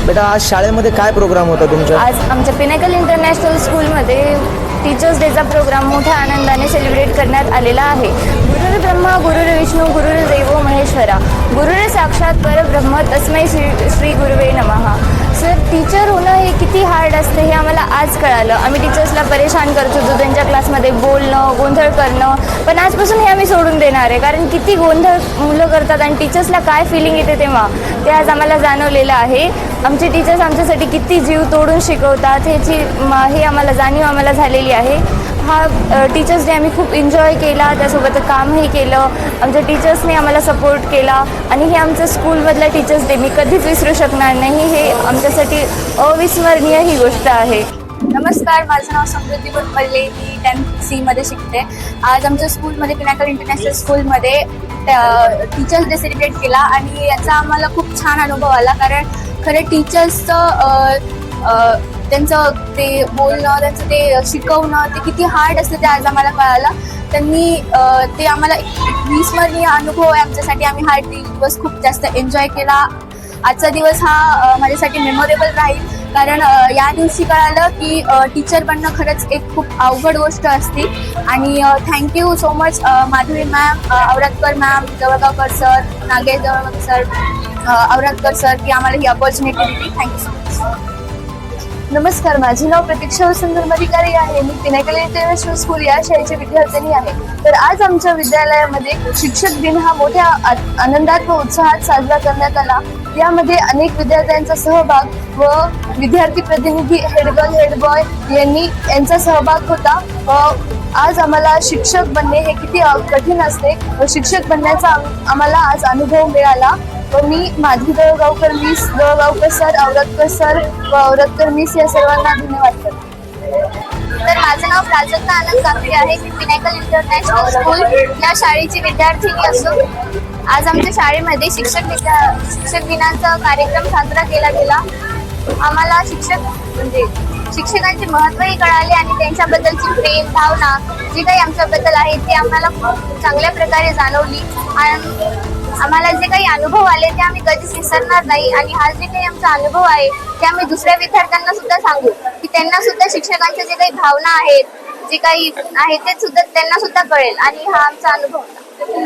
बेटा आज शाळेमध्ये काय प्रोग्राम होता तुमचा? आज आमच्या पिनेकल इंटरनॅशनल स्कूलमध्ये टीचर्स डेचा प्रोग्राम मोठ्या आनंदाने सेलिब्रेट करण्यात आलेला आहे. गुरुर् ब्रह्मा गुरुर्विष्णू गुरुर्देवो महेश्वरा, गुरुर् साक्षात परब्रह्म तस्मै श्री गुरुवे नमः. सर, टीचर होणं हे किती हार्ड असते हे आम्हाला आज कळालं. आम्ही टीचर्सला परेशान करत होतो त्यांच्या क्लासमध्ये बोलणं, गोंधळ करणं, पण आजपासून हे आम्ही सोडून देणार आहे. कारण किती गोंधळ मुलं करतात आणि टीचर्सला काय फिलिंग येते तेव्हा ते आज आम्हाला जाणवलेलं आहे. आमचे टीचर्स आमच्यासाठी किती जीव तोडून शिकवतात हे आम्हाला जाणीव आम्हाला झालेली आहे. हा टीचर्स डे आम्ही खूप एन्जॉय केला, त्यासोबत कामही केलं. आमच्या टीचर्सने आम्हाला सपोर्ट केला आणि हे आमचं स्कूलमधला टीचर्स डे मी कधीच विसरू शकणार नाही. हे आमच्यासाठी अविस्मरणीय ही गोष्ट आहे. नमस्कार, माझं नाव समृद्धी गुटपल्ले, मी 10th C मध्ये शिकते. आज आमच्या स्कूलमध्ये पिनाकल इंटरनॅशनल स्कूलमध्ये टीचर्स डे सेलिब्रेट केला आणि याचा आम्हाला खूप छान अनुभव आला. कारण खरं टीचर्सचं त्यांचं ते बोलणं, त्यांचं ते शिकवणं ते किती हार्ड असतं ते आज आम्हाला कळालं. त्यांनी ते आम्हाला विस्मरणीय अनुभव आहे आमच्यासाठी. आम्ही हा दिवस खूप जास्त एन्जॉय केला. आजचा दिवस हा माझ्यासाठी मेमोरेबल राहील. कारण या दिवशी कळालं की टीचर बनणं खरंच एक खूप अवघड गोष्ट असते. आणि thank you so much Madhuri ma'am, Auratkar ma'am, Jawalgaonkar sir, Nagesh Jawalgaonkar sir, Auratkar sir की आम्हाला ही अपॉर्च्युनिटी दिली. Thank you so much. नमस्कार, माझे नाव प्रतीक्षा वसंत अधिकारी आहे. मी पिनेकल इंटरनॅशनल स्कूल या शाळेची विद्यार्थिनी आहे. तर आज आमच्या विद्यालयामध्ये शिक्षक दिन हा मोठ्या आनंदात व उत्साहात साजरा करण्यात आला. यामध्ये अनेक विद्यार्थ्यांचा सहभाग व विद्यार्थी प्रतिनिधी, हेडगर्ल, हेडबॉय यांचा सहभाग होता. आज आम्हाला शिक्षक बनणे हे किती कठीण असते व शिक्षक बनण्याचा आम्हाला आज अनुभव मिळाला. व मी Madhavi दळगावकर miss, दळगावकर sir, Auratkar sir व औरतकर मिस या सर्वांना धन्यवाद करते. तर माझं नाव प्राजक्ता आनंद काकडे आहे. मी पिनाकल इंटरनॅशनल स्कूल या शाळेची विद्यार्थिनी असून आज आमच्या शाळेमध्ये शिक्षक दिनाचा कार्यक्रम साजरा केला गेला. आम्हाला शिक्षकांचे महत्त्वही कळाले आणि त्यांच्याबद्दलची प्रेम भावना जी काही आमच्याबद्दल आहे ती आम्हाला खूप चांगल्या प्रकारे जाणवली. आणि आम्हाला जे काही अनुभव आले ते आम्ही कधीच विसरणार नाही. आणि हा जे काही आमचा अनुभव आहे ते आम्ही दुसऱ्या विद्यार्थ्यांना सुद्धा सांगू की त्यांना सुद्धा शिक्षकांच्या जे काही भावना आहेत, जे काही आहे ते सुद्धा त्यांना सुद्धा कळेल. आणि हा आमचा अनुभव होता. धन्यवाद.